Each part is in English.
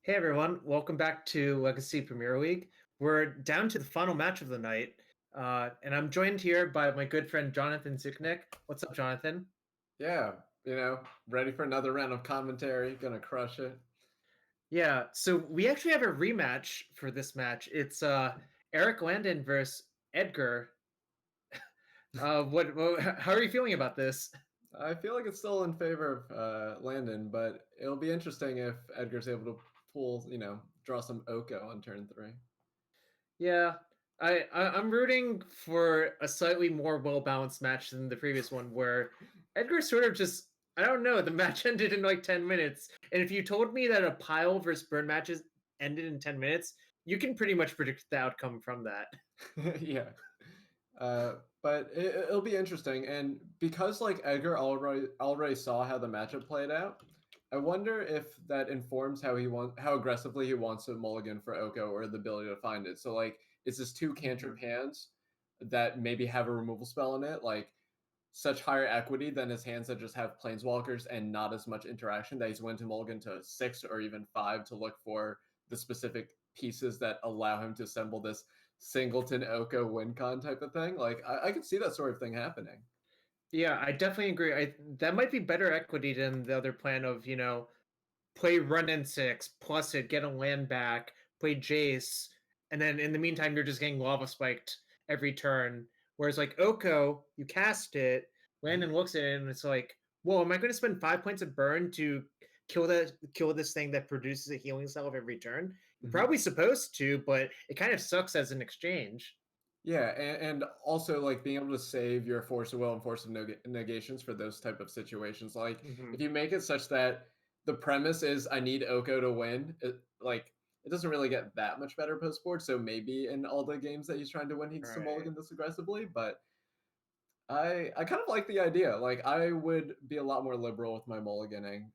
Hey everyone, welcome back to Legacy Premier League. We're down to the final match of the night, and I'm joined here by my good friend Jonathan Ziknick. What's up, Jonathan? Yeah, ready for another round of commentary. Gonna crush it. Yeah, so we actually have a rematch for this match. It's Eric Landon versus Edgar. How are you feeling about this? I feel like it's still in favor of Landon, but it'll be interesting if Edgar's able to draw some Oko on turn 3. Yeah, I'm rooting for a slightly more well balanced match than the previous one, where Edgar sort of just I don't know. The match ended in like 10 minutes, and if you told me that a pile versus burn matches ended in 10 minutes, you can pretty much predict the outcome from that. Yeah. But it'll be interesting, and because like Edgar already saw how the matchup played out, I wonder if that informs how aggressively he wants to mulligan for Oko or the ability to find it. So like, it's just two cantrip hands that maybe have a removal spell in it, like such higher equity than his hands that just have planeswalkers and not as much interaction that he's willing to mulligan to 6 or even 5 to look for the specific pieces that allow him to assemble this singleton Oko win con type of thing. Like I could see that sort of thing happening. Yeah, I definitely agree. That might be better equity than the other plan of play run in 6 plus it, get a land back, play Jace, and then in the meantime you're just getting lava spiked every turn. Whereas like Oko, you cast it, Landon looks at it and it's like, whoa, am I going to spend 5 points of burn to kill this thing that produces a healing salve every turn? You're probably supposed to, but it kind of sucks as an exchange. Yeah, and also like being able to save your force of will and force of negations for those type of situations. Like if you make it such that the premise is I need Oko to win, it doesn't really get that much better post board. So maybe in all the games that he's trying to win, he's mulligan this aggressively. But I kind of like the idea. Like I would be a lot more liberal with my mulliganing.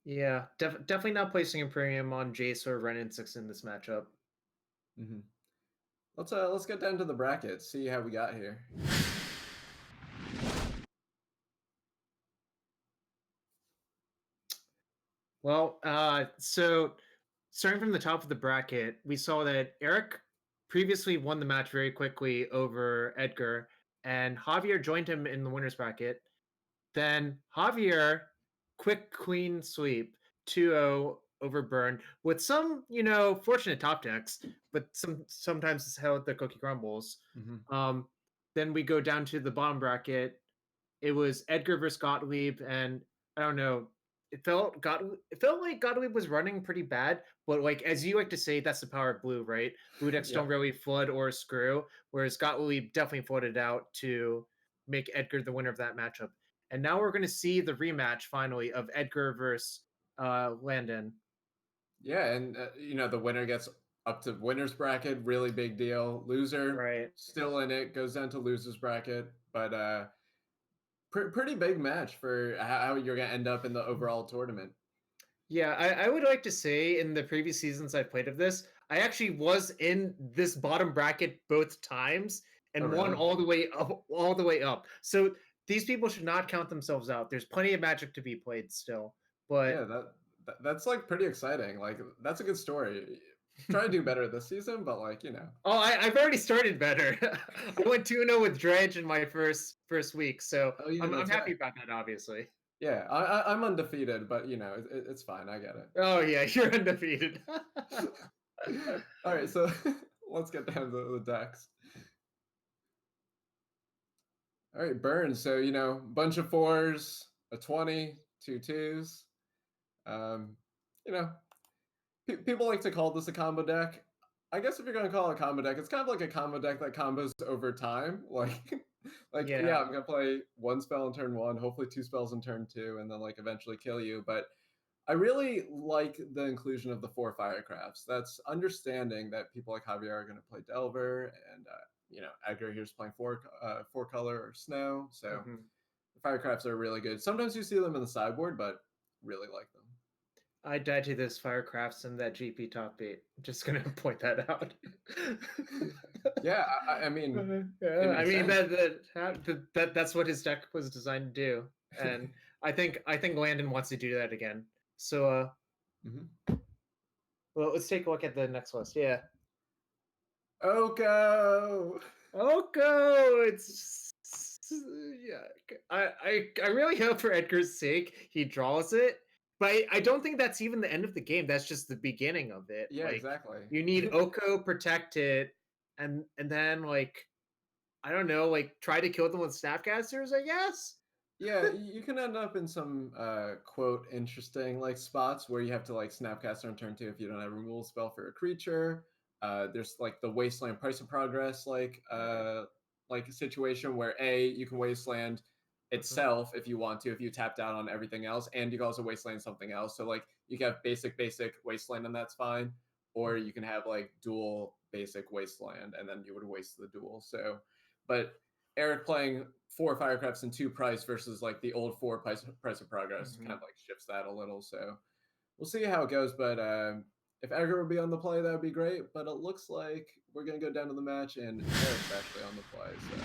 Yeah, definitely not placing a premium on Jace or Renin 6 in this matchup. Let's get down to the brackets, see how we got here. Well, so starting from the top of the bracket, we saw that Eric previously won the match very quickly over Edgar, and Javier joined him in the winner's bracket. Then Javier, quick queen sweep, 2-0 over Burn, with some, fortunate top decks, but sometimes it's how the cookie crumbles. Then we go down to the bottom bracket. It was Edgar versus Gottlieb, and I don't know. It felt like Gottlieb was running pretty bad, but like as you like to say, that's the power of blue, right? Blue decks don't really flood or screw, whereas Gottlieb definitely flooded out to make Edgar the winner of that matchup. And now we're going to see the rematch finally of Edgar versus Landon. Yeah, and the winner gets up to winner's bracket, really big deal. Loser, still in it, goes down to loser's bracket, but pretty big match for how you're going to end up in the overall tournament. Yeah, I would like to say in the previous seasons I played of this, I actually was in this bottom bracket both times and won all the way up. So these people should not count themselves out. There's plenty of Magic to be played still. But yeah, that's like pretty exciting. Like that's a good story. Try to do better this season, but Oh, I've already started better. I went 2-0 with Dredge in my first week, so I'm happy about that, obviously. Yeah, I'm undefeated, but it's fine. I get it. Oh yeah, you're undefeated. All right, so let's get down to the decks. All right, burn. So bunch of 4s, a 20, 2 2s. People like to call this a combo deck. I guess if you're gonna call it a combo deck, it's kind of like a combo deck that combos over time. Like yeah, I'm gonna play one spell in turn 1, hopefully 2 spells in turn 2, and then like eventually kill you. But I really like the inclusion of the 4 Firecrafts. That's understanding that people like Javier are gonna play Delver, and Edgar here's playing 4 color or Snow. So the Firecrafts are really good. Sometimes you see them in the sideboard, but really like them. I died to this Firecrafts and that GP top 8. I'm just gonna point that out. Yeah, I mean, that's what his deck was designed to do, and I think Landon wants to do that again. So, Well, let's take a look at the next list. Yeah. Oko! Oko! It's yeah. I really hope for Edgar's sake he draws it, but I don't think that's even the end of the game. That's just the beginning of it. Yeah, Like exactly. you need Oko protect it, and then like I don't know, like try to kill them with snapcasters, I guess. Yeah, you can end up in some quote interesting like spots where you have to like snapcaster on turn 2 if you don't have a removal spell for a creature. There's like the wasteland price of progress like a situation where you can wasteland itself if you want to, if you tapped out on everything else, and you can also wasteland something else. So like you can have basic wasteland and that's fine, or you can have like dual basic wasteland and then you would waste the dual. So but Eric playing 4 firecrafts and 2 price versus like the old 4 price of progress kind of like shifts that a little. So we'll see how it goes. But if Edgar would be on the play, that would be great. But it looks like we're gonna go down to the match and Eric's actually on the play. So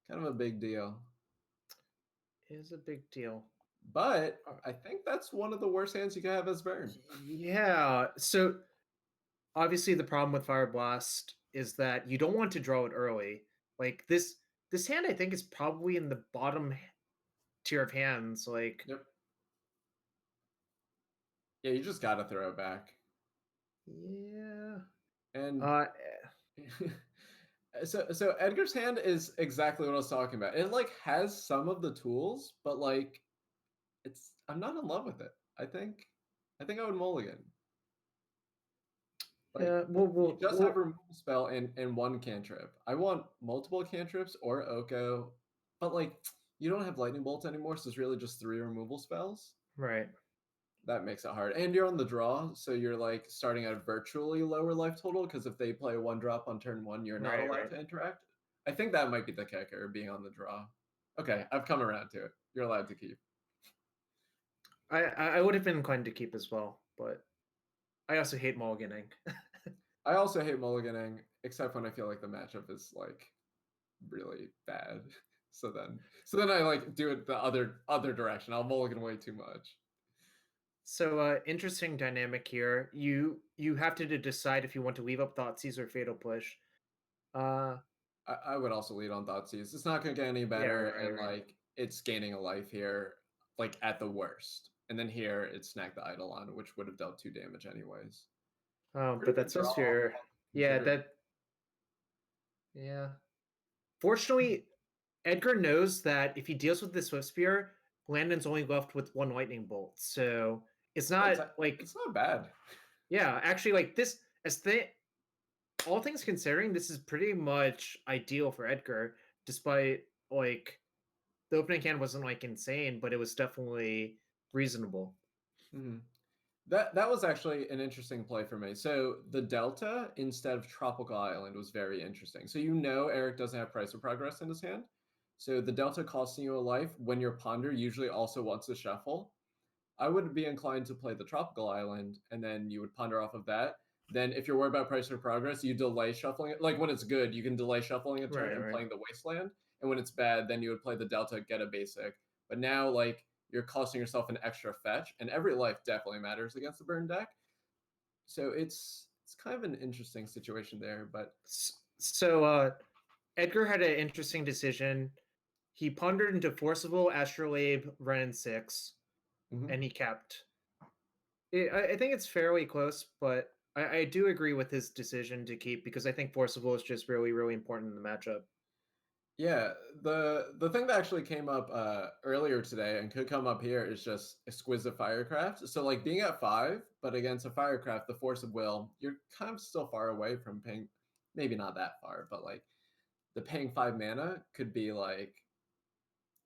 kind of a big deal. It is a big deal. But I think that's one of the worst hands you can have as Vern. Yeah. So obviously the problem with Fire Blast is that you don't want to draw it early. Like this hand I think is probably in the bottom tier of hands. Like Yep. Yeah, you just gotta throw it back. Yeah. And so Edgar's hand is exactly what I was talking about. It like has some of the tools, but like I'm not in love with it. I think I would mulligan. Like you just have a removal spell and 1 cantrip. I want multiple cantrips or Oko, but like you don't have lightning bolts anymore, so it's really just 3 removal spells. Right. That makes it hard. And you're on the draw, so you're like starting at a virtually lower life total, because if they play a 1-drop on turn 1, you're not allowed to interact. I think that might be the kicker, being on the draw. Okay, I've come around to it. You're allowed to keep. I would have been inclined to keep as well, but I also hate mulliganing. I also hate mulliganing, except when I feel like the matchup is like really bad. So then I like do it the other direction. I'll mulligan way too much. So interesting dynamic here. You have to decide if you want to leave up Thoughtseize or Fatal Push. I would also lead on Thoughtseize. It's not gonna get any better, and like it's gaining a life here, like at the worst. And then here it's Snag the Eidolon, which would have dealt 2 damage anyways. Oh, but that's so fair. Yeah, yeah. Fortunately, Edgar knows that if he deals with the Swift Spear, Landon's only left with 1 lightning bolt. So it's not it's not bad. Yeah, actually, like this, all things considering, this is pretty much ideal for Edgar, despite like the opening hand wasn't like insane, but it was definitely reasonable. Mm-hmm. That was actually an interesting play for me. So the Delta instead of Tropical Island was very interesting. So Eric doesn't have Price of Progress in his hand. So the Delta costing you a life when your Ponder usually also wants to shuffle. I would be inclined to play the Tropical Island, and then you would ponder off of that. Then if you're worried about Price of Progress, you delay shuffling it. Like when it's good, you can delay shuffling a turn and playing the Wasteland. And when it's bad, then you would play the Delta, get a basic. But now like you're costing yourself an extra fetch, and every life definitely matters against the burn deck. So it's kind of an interesting situation there. But so Edgar had an interesting decision. He pondered into Forcible, Astrolabe, Ren 6, and he kept. I think it's fairly close, but I do agree with his decision to keep, because I think Forcible is just really, really important in the matchup. Yeah, the thing that actually came up earlier today and could come up here is just Exquisite Firecraft. So like being at 5, but against a Firecraft, the Force of Will, you're kind of still far away from paying, maybe not that far, but like the paying 5 mana could be like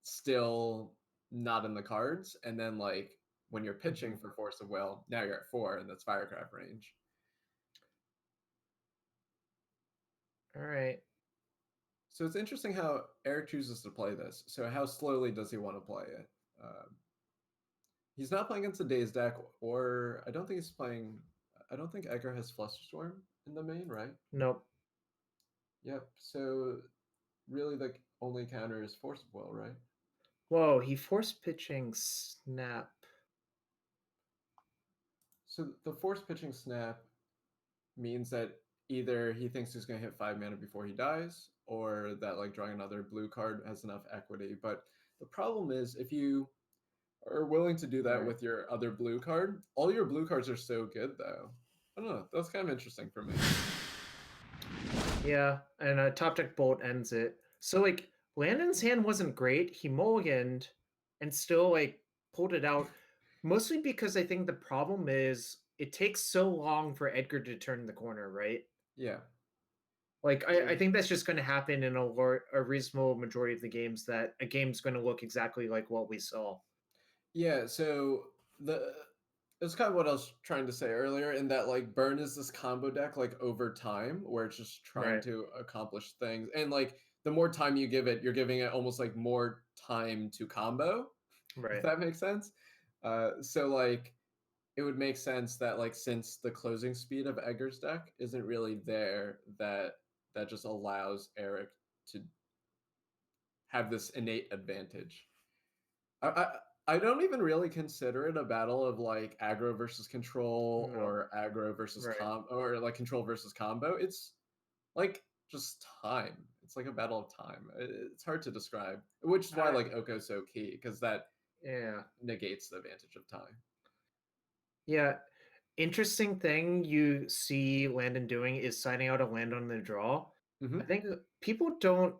still not in the cards. And then like when you're pitching for Force of Will, now you're at 4 and that's Firecraft range. All right. So it's interesting how Eric chooses to play this. So how slowly does he want to play it? He's not playing against a Daze deck, or I don't think Edgar has Flusterstorm in the main, right? Nope. Yep. So really the only counter is Force of Will, right? Whoa, he force pitching Snap. So the force pitching snap means that either he thinks he's going to hit 5 mana before he dies, or that like drawing another blue card has enough equity. But the problem is if you are willing to do that Right. with your other blue card, all your blue cards are so good though. I don't know. That's kind of interesting for me. Yeah, and top deck bolt ends it. So like Landon's hand wasn't great. He mulliganed and still like pulled it out. Mostly because I think the problem is it takes so long for Edgar to turn the corner, right? Yeah. Like I think that's just going to happen in a reasonable majority of the games, that a game's going to look exactly like what we saw. Yeah, so it's kind of what I was trying to say earlier, in that like burn is this combo deck like over time where it's just trying Right. to accomplish things. And like the more time you give it, you're giving it almost like more time to combo, if Right. that makes sense. So like it would make sense that like since the closing speed of Edgar's deck isn't really there, that just allows Eric to have this innate advantage. I don't even really consider it a battle of like aggro versus control No. or aggro versus Right. or like control versus combo. It's like just time. It's like a battle of time. It's hard to describe, which is why like Oko's so key, because that Yeah. negates the advantage of time. Yeah. Interesting thing you see Landon doing is signing out a land on the draw. Hmm. I think people don't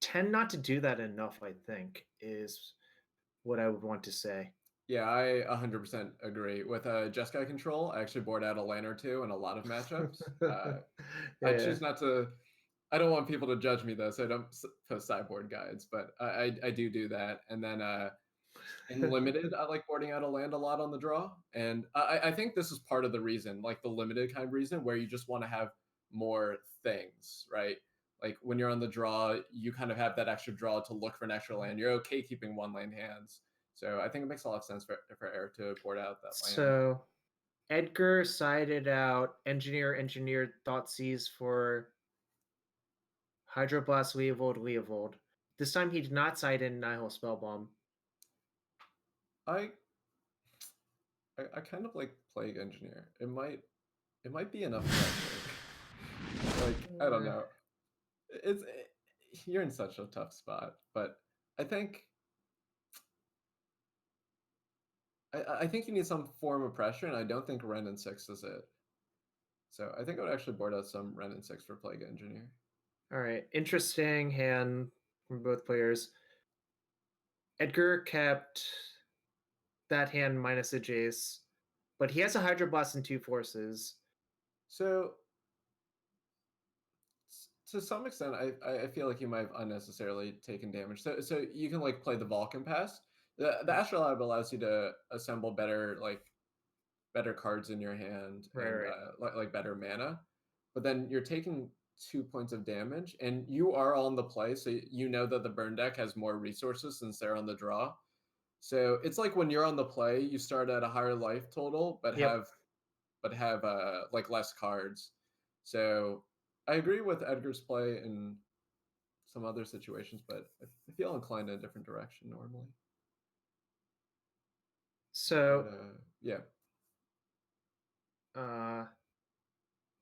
tend not to do that enough, I think, is what I would want to say. Yeah, I 100% agree. With Jeskai control, I actually board out a lane or two in a lot of matchups. I Yeah. choose not to. I don't want people to judge me though, so I don't post sideboard guides. But I do that, and then in limited, I like boarding out a land a lot on the draw, and I think this is part of the reason, like the limited kind of reason, where you just want to have more things, right? Like when you're on the draw, you kind of have that extra draw to look for an extra land. You're okay keeping one land hands, so I think it makes a lot of sense for Eric to board out that land. So Edgar sided out engineer Thoughtseize for Hydroblast Leovold. This time he did not side in Nihil Spellbomb. I I kind of like Plague Engineer. It might be enough pressure. Like I don't know. It's you're in such a tough spot, but I think I think you need some form of pressure, and I don't think Ren and 6 is it. So I think I would actually board out some Ren and 6 for Plague Engineer. All right, interesting hand from both players. Edgar kept that hand minus a Jace, but he has a Hydroblast and 2 forces. So to some extent, I feel like you might have unnecessarily taken damage. So you can like play the Vulcan pass. The Astral Lab allows you to assemble better cards in your hand, and Right. like better mana. But then you're taking 2 points of damage, and you are on the play, so you know that the burn deck has more resources since they're on the draw. So it's like when you're on the play, you start at a higher life total, but Yep. have like less cards. So I agree with Edgar's play in some other situations, but I feel inclined in a different direction normally. So But yeah.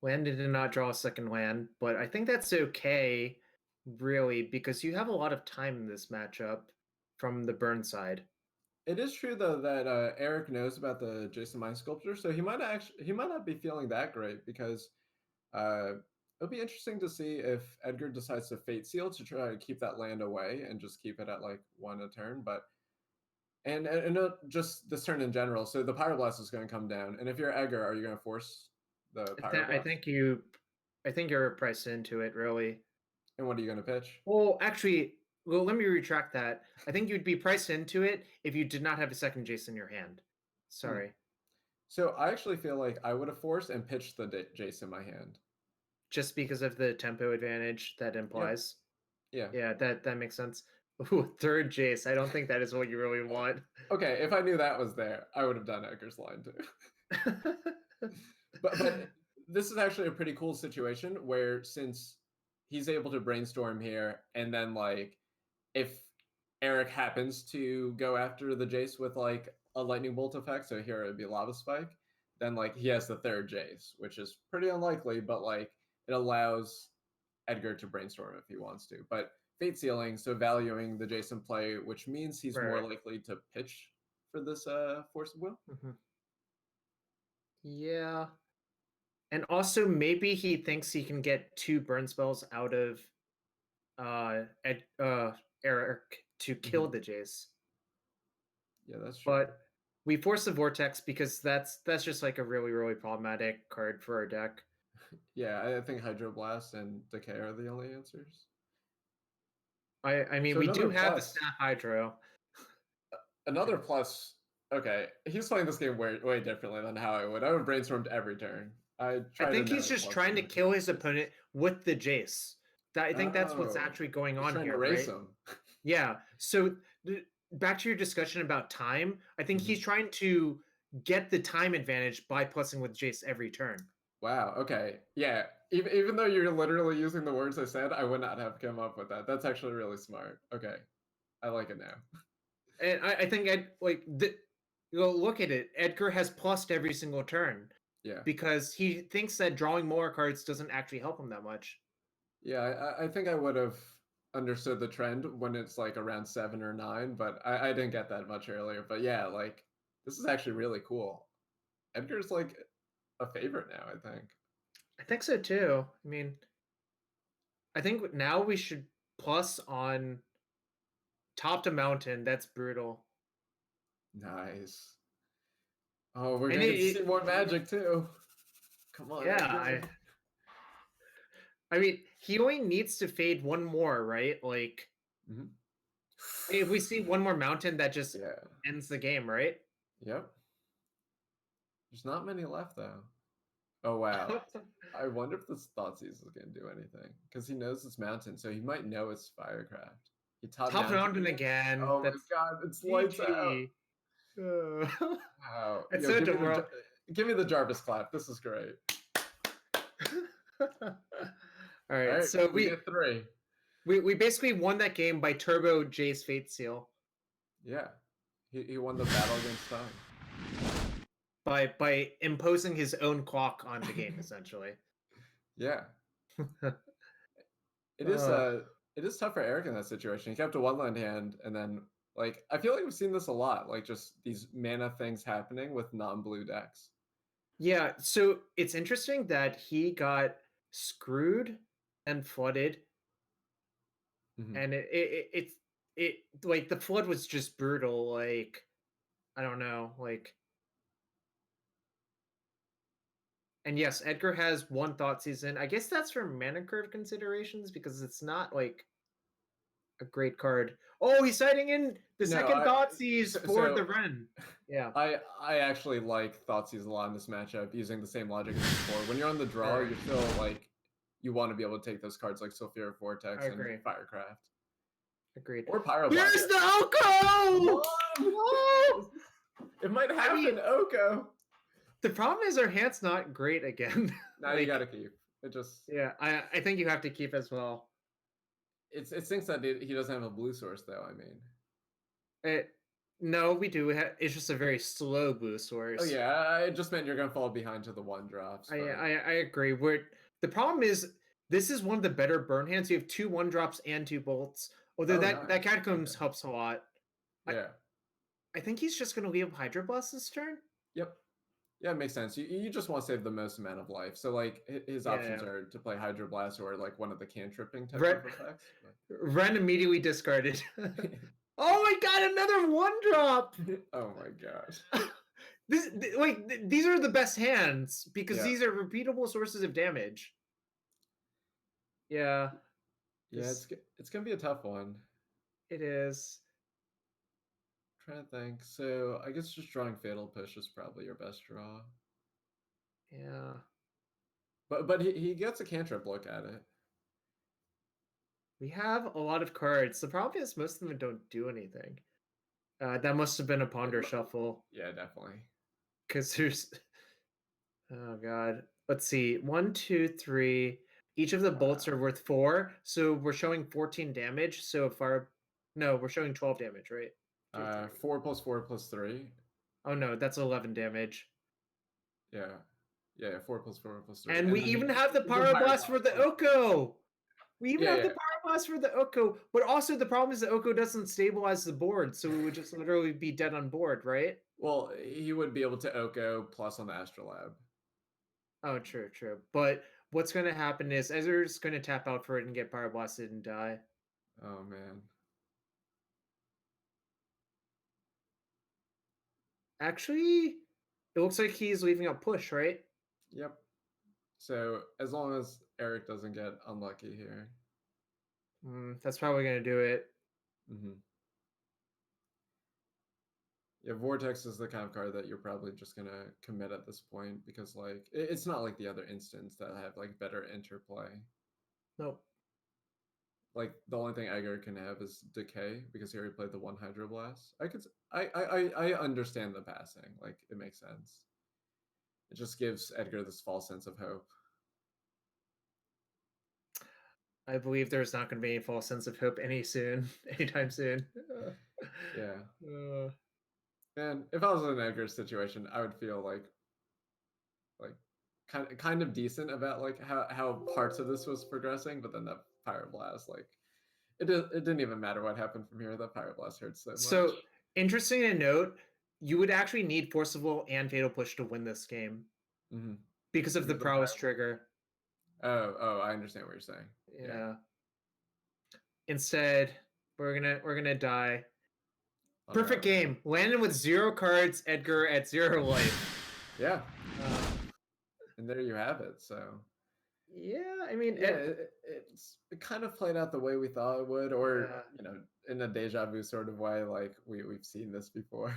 Landon did not draw a second land, but I think that's okay, really, because you have a lot of time in this matchup from the burn side. It is true though that Eric knows about the Jason Mind Sculptor, so he might not be feeling that great, because it'll be interesting to see if Edgar decides to Fate Seal to try to keep that land away and just keep it at like 1 a turn. But and not just this turn in general. So the Pyroblast is going to come down, and if you're Edgar, are you going to force the I Pyroblast? think you're priced into it, really. And what are you going to pitch? Well, actually, let me retract that. I think you'd be priced into it if you did not have a second Jace in your hand. Sorry. So I actually feel like I would have forced and pitched the Jace in my hand. Just because of the tempo advantage that implies. Yeah. Yeah, that makes sense. Ooh, third Jace. I don't think that is what you really want. Okay, if I knew that was there, I would have done Edgar's line too. but this is actually a pretty cool situation where, since he's able to brainstorm here, and then like if Eric happens to go after the Jace with like a lightning bolt effect, so here it would be lava spike. then like he has the third Jace, which is pretty unlikely, but like it allows Edgar to brainstorm if he wants to. But fate sealing, so valuing the Jason play, which means he's more Right. likely to pitch for this Force of Will. Yeah. And also maybe he thinks he can get 2 burn spells out of Eric to kill the Jace. Yeah, that's true. But we force the Vortex because that's just like a really, really problematic card for our deck. Yeah, I think Hydroblast and Decay are the only answers. I mean, So we do another have the plus. Snap Hydro. Another plus. Okay, he's playing this game way differently than how I would. I would brainstormed every turn. I think he's just trying to kill his opponent with the Jace. I think that's what's actually going on trying here, to race right? him. Yeah. So back to your discussion about time, I think he's trying to get the time advantage by plussing with Jace every turn. Wow. Okay. Yeah. Even though you're literally using the words I said, I would not have come up with that. That's actually really smart. Okay, I like it now. And I think look at it. Edgar has plussed every single turn. Yeah. Because he thinks that drawing more cards doesn't actually help him that much. Yeah, I think I would have understood the trend when it's like around 7 or 9, but I didn't get that much earlier. But yeah, like this is actually really cool. Edgar's like a favorite now, I think. I think so too. I mean, I think now we should plus on top to mountain. That's brutal. Nice. Oh, we're gonna get to see more magic too. Come on. Yeah, I mean, he only needs to fade one more, right? Like, if we see one more mountain, that just ends the game, right? Yep. There's not many left though. Oh wow. I wonder if this Thoughtseize is gonna do anything because he knows it's mountain, so he might know it's Firecraft. He top mountain again. Oh my god, it's lights out. Wow. It's Yo, so give me the Jarvis clap. This is great. All right, so we get 3. We basically won that game by turbo Jace Fate Seal. Yeah, he won the battle against time. By imposing his own clock on the game, essentially. Yeah. It is tough for Eric in that situation. He kept a 1-land hand, and then like I feel like we've seen this a lot, like just these mana things happening with non-blue decks. Yeah, so it's interesting that he got screwed and flooded, and it like the flood was just brutal. Like, I don't know, like. And yes, Edgar has 1 Thoughtseize. I guess that's for mana curve considerations because it's not like a great card. Oh, he's citing in the second Thoughtseize for the Ren. Yeah. I actually like Thoughtseize a lot in this matchup, using the same logic as before. When you're on the draw, you're still like you want to be able to take those cards like Sulfuric Vortex and Firecraft. Agreed. Or Pyro. Here's the Oko! No! It might happen, Oko. The problem is our hand's not great again. Now you gotta keep. It just I think you have to keep as well. It stinks that he doesn't have a blue source though. I mean, no, we do. It's just a very slow blue source. Oh yeah, I just meant you're gonna fall behind to the 1-drops. I agree. The problem is this is one of the better burn hands. You have 2 1-drops and 2 bolts. Although that Catacombs helps a lot. Yeah. I think he's just gonna leave Hydroblast this turn. Yep. Yeah, it makes sense. You just want to save the most amount of life. So like his options are to play Hydroblast or like one of the cantripping type of effects. Ren immediately discarded. Oh my god, another 1-drop! Oh my gosh. These are the best hands because these are repeatable sources of damage. Yeah. Yeah, it's gonna be a tough one. It is. Trying to think. So I guess just drawing Fatal Push is probably your best draw. Yeah. But he gets a cantrip look at it. We have a lot of cards. The problem is most of them don't do anything. That must have been a Ponder Shuffle. Yeah, definitely. Because there's... Oh, God. Let's see. 1, 2, 3. Each of the bolts are worth 4. So we're showing 14 damage. So if our... No, we're showing 12 damage, right? 4 + 4 + 3. Oh, no. That's 11 damage. Yeah, 4+4+3. And we then even have the even Pyro Blast for the Oko. We even have the Pyro Blast for the Oko. But also the problem is the Oko doesn't stabilize the board, so we would just literally be dead on board, right? Well, he would be able to Oko plus on the Astrolab. Oh, true. But what's going to happen is Ezra's going to tap out for it and get Pyro Blasted and die. Oh, man. Actually, it looks like he's leaving out push, right? Yep. So as long as Eric doesn't get unlucky here. That's probably going to do it. Yeah, Vortex is the kind of card that you're probably just going to commit at this point because, like, it's not like the other instants that have, like, better interplay. Nope. Like, the only thing Edgar can have is Decay because he already played the 1 Hydroblast. I understand the passing. Like, it makes sense. It just gives Edgar this false sense of hope. I believe there's not going to be any false sense of hope anytime soon. Yeah. And if I was in Edgar's situation, I would feel like kind of decent about like how parts of this was progressing, but then that Pyroblast, like it didn't even matter what happened from here. That Pyroblast hurt so much. So interesting to note, you would actually need Forcible and Fatal Push to win this game because of the prowess trigger. Oh, I understand what you're saying. Yeah. Instead, we're gonna die. Perfect game. Landon with 0 cards, Edgar at 0 life. Yeah. And there you have it. So. Yeah, I mean, it kind of played out the way we thought it would, or in a deja vu sort of way. Like we've seen this before.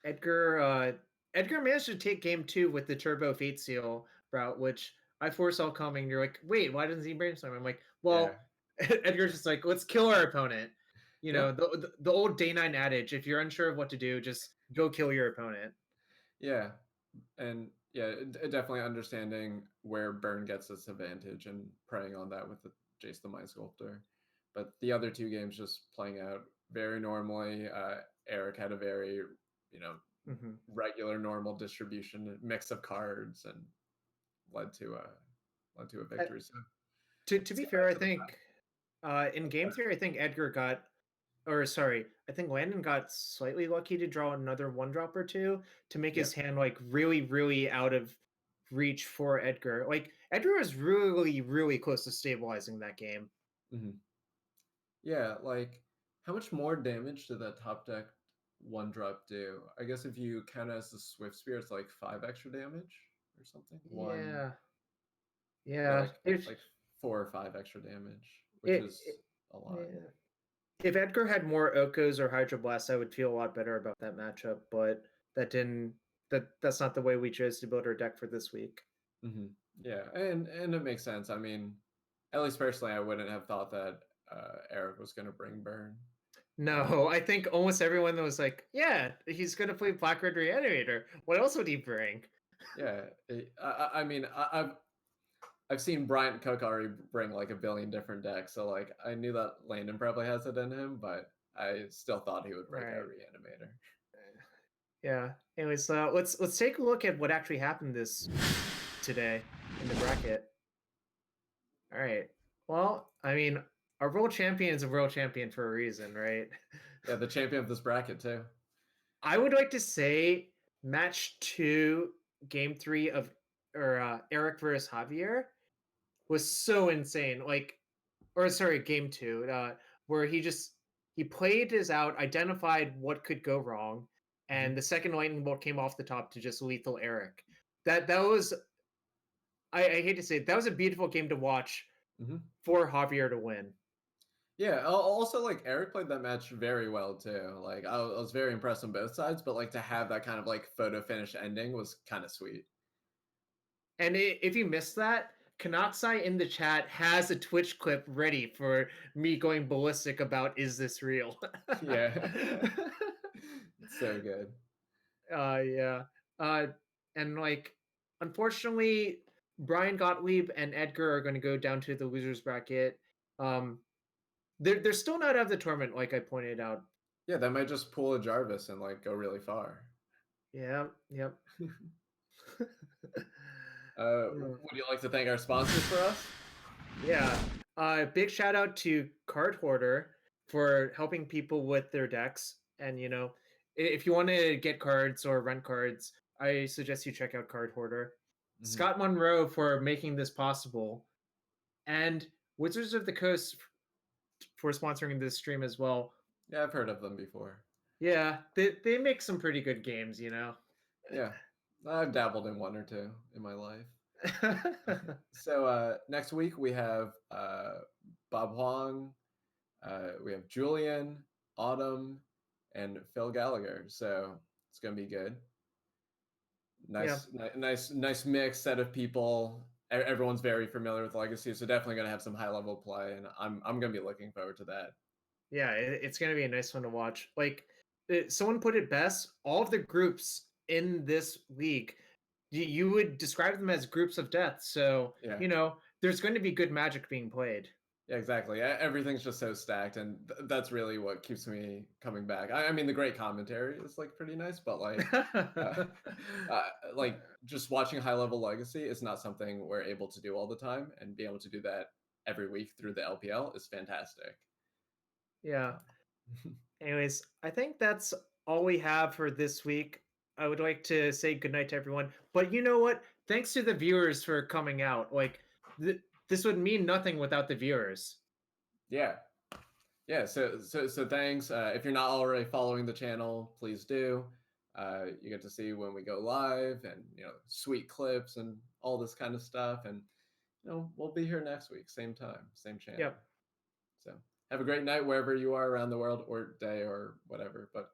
Edgar managed to take game 2 with the Turbo Fate Seal route, which I foresaw coming. You're like, wait, why doesn't he brainstorm? I'm like, well, Edgar's just like, let's kill our opponent. You know, the old day 9 adage: if you're unsure of what to do, just go kill your opponent. Yeah, and definitely understanding where Burn gets its advantage and preying on that with the Jace the Mind Sculptor. But the other 2 games just playing out very normally. Eric had a very, regular, normal distribution, mix of cards, and led to a victory. So, to be fair, I think in game 3, I think I think Landon got slightly lucky to draw another 1-drop or 2 to make his hand like really, really out of reach for Edgar. Like Edgar was really, really close to stabilizing that game. Yeah, like how much more damage did that top deck 1-drop do? I guess if you count it as the Swift Spear, it's like 5 extra damage or something. Yeah, like 4 or 5 extra damage, which is a lot. Yeah. If Edgar had more Okos or Hydroblasts, I would feel a lot better about that matchup, but that's not the way we chose to build our deck for this week. Yeah, and it makes sense. I mean, at least personally, I wouldn't have thought that Eric was going to bring Burn. No, I think almost everyone was like, yeah, he's going to play Black Red Reanimator. What else would he bring? Yeah, I mean, I've seen Bryant Cook already bring like a billion different decks, so like I knew that Landon probably has it in him, but I still thought he would break out Reanimator. Yeah. Anyways, let's take a look at what actually happened today in the bracket. All right. Well, I mean, our world champion is a world champion for a reason, right? Yeah, the champion of this bracket too. I would like to say match 2, game 3 of Eric versus Javier was so insane. Game 2, where he played his out, identified what could go wrong, and the second lightning bolt came off the top to just lethal Eric. That was, I hate to say it, that was a beautiful game to watch for Javier to win. Yeah, also like Eric played that match very well too. Like I was very impressed on both sides, but like to have that kind of like photo finish ending was kind of sweet. And if you missed that, Kanoxai in the chat has a Twitch clip ready for me going ballistic about is this real? Yeah. It's so good. Yeah. And like unfortunately, Brian Gottlieb and Edgar are going to go down to the losers bracket. They're still not out of the tournament, like I pointed out. Yeah, that might just pull a Jarvis and like go really far. Yeah, yep. Mm. Would you like to thank our sponsors for us? Yeah. Big shout out to Card Hoarder for helping people with their decks. And if you want to get cards or rent cards, I suggest you check out Card Hoarder. Mhm. Scott Monroe for making this possible, and Wizards of the Coast for sponsoring this stream as well. Yeah, I've heard of them before. Yeah, they make some pretty good games. Yeah, I've dabbled in one or two in my life. So next week we have Bob Huang, we have Julian, Autumn, and Phil Gallagher. So it's gonna be good. Yeah. Nice mix set of people. Everyone's very familiar with Legacy, so definitely gonna have some high level play, and I'm gonna be looking forward to that. Yeah, it's gonna be a nice one to watch. Like someone put it best, all of the groups in this league, you would describe them as groups of death. So Yeah. there's going to be good Magic being played. Yeah, exactly. Everything's just so stacked, and that's really what keeps me coming back. I mean, the great commentary is like pretty nice, but like just watching high level Legacy is not something we're able to do all the time, and being able to do that every week through the LPL is fantastic. Yeah. Anyways, I think that's all we have for this week. I would like to say goodnight to everyone. But you know what? Thanks to the viewers for coming out. Like, this would mean nothing without the viewers. Yeah. Yeah, so thanks. If you're not already following the channel, please do. You get to see when we go live, and sweet clips and all this kind of stuff. And we'll be here next week, same time, same channel. Yep. So have a great night wherever you are around the world, or day, or whatever. But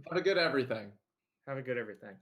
have a good everything. Have a good everything.